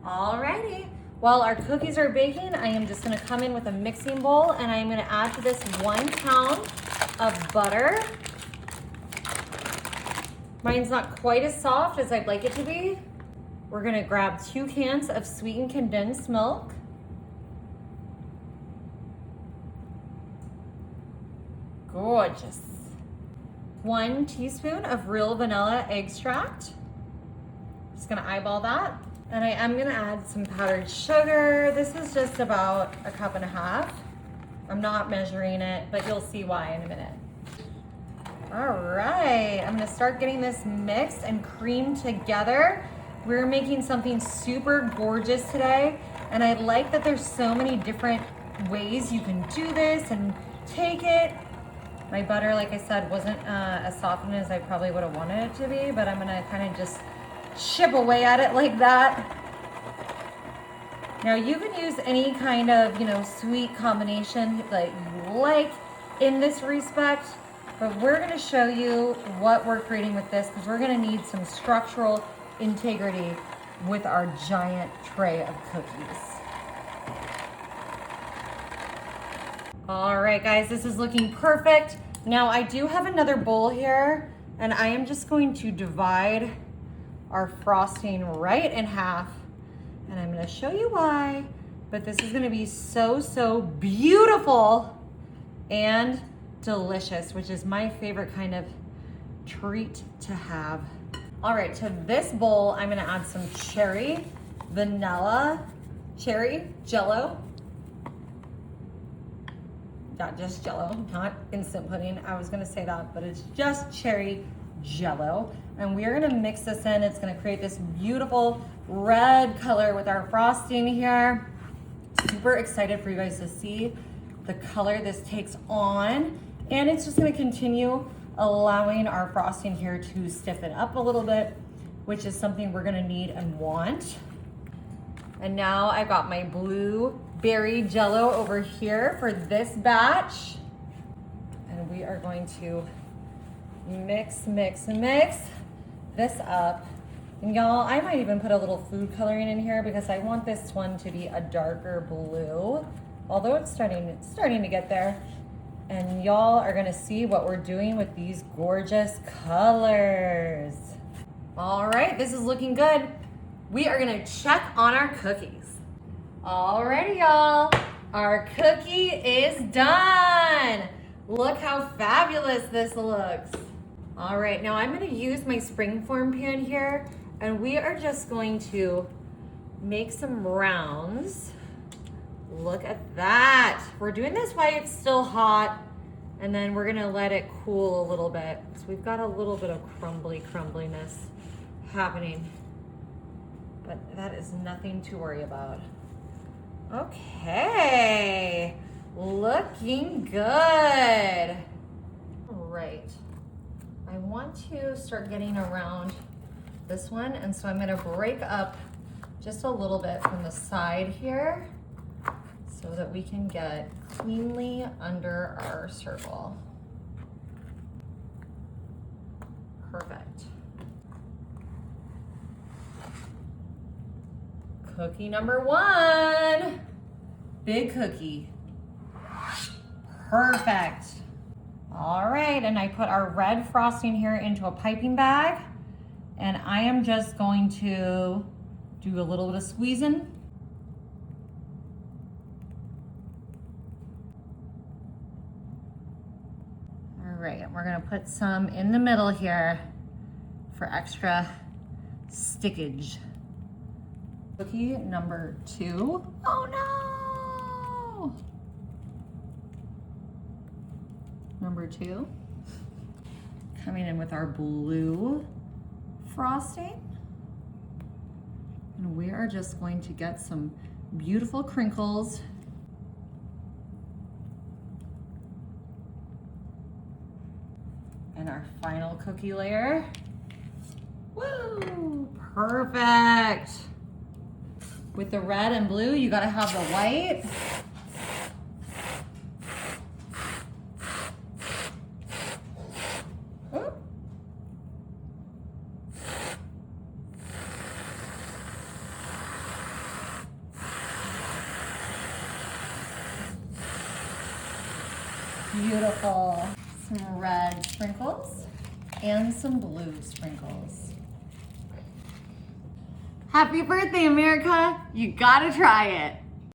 Alrighty. While our cookies are baking, I am just gonna come in with a mixing bowl and I'm gonna add to this 1 pound of butter. Mine's not quite as soft as I'd like it to be. We're gonna grab 2 cans of sweetened condensed milk. Gorgeous. 1 teaspoon of real vanilla extract. Just gonna eyeball that. And I am gonna add some powdered sugar. This is just about 1.5 cups. I'm not measuring it, but you'll see why in a minute. All right, I'm gonna start getting this mixed and creamed together. We're making something super gorgeous today, and I like that there's so many different ways you can do this and take it. My butter, like I said, wasn't as softened as I probably would have wanted it to be, but I'm gonna kind of just chip away at it like that. Now you can use any kind of, sweet combination that you like in this respect, but we're gonna show you what we're creating with this because we're gonna need some structural integrity with our giant tray of cookies. All right, guys, this is looking perfect. Now I do have another bowl here, and I am just going to divide our frosting right in half, and I'm gonna show you why, but this is gonna be so beautiful and delicious, which is my favorite kind of treat to have. All right, to this bowl, I'm gonna add some cherry Jello. Not just Jello, not instant pudding. I was gonna say that, but it's just cherry Jello. And we're gonna mix this in. It's gonna create this beautiful red color with our frosting here. Super excited for you guys to see the color this takes on. And it's just gonna continue allowing our frosting here to stiffen up a little bit, which is something we're gonna need and want. And now I've got my blueberry Jello over here for this batch. And we are going to mix this up. And y'all, I might even put a little food coloring in here because I want this one to be a darker blue, although it's starting to get there. And y'all are gonna see what we're doing with these gorgeous colors. All right, this is looking good. We are gonna check on our cookies. Alrighty, y'all, our cookie is done. Look how fabulous this looks. All right, now I'm gonna use my springform pan here, and we are just going to make some rounds. Look at that. We're doing this while it's still hot, and then we're gonna let it cool a little bit. So we've got a little bit of crumbliness happening, but that is nothing to worry about. Okay, looking good. All right, I want to start getting around this one, and so I'm gonna break up just a little bit from the side here so that we can get cleanly under our circle. Perfect. Cookie number 1, big cookie. Perfect. All right, and I put our red frosting here into a piping bag, and I am just going to do a little bit of squeezing. All right, and we're gonna put some in the middle here for extra stickage. Cookie number 2. Oh no! Number 2. Coming in with our blue frosting. And we are just going to get some beautiful crinkles. And our final cookie layer. Woo! Perfect. With the red and blue, you gotta have the white. Beautiful. Some red sprinkles and some blue sprinkles. Happy birthday, America. You gotta try it.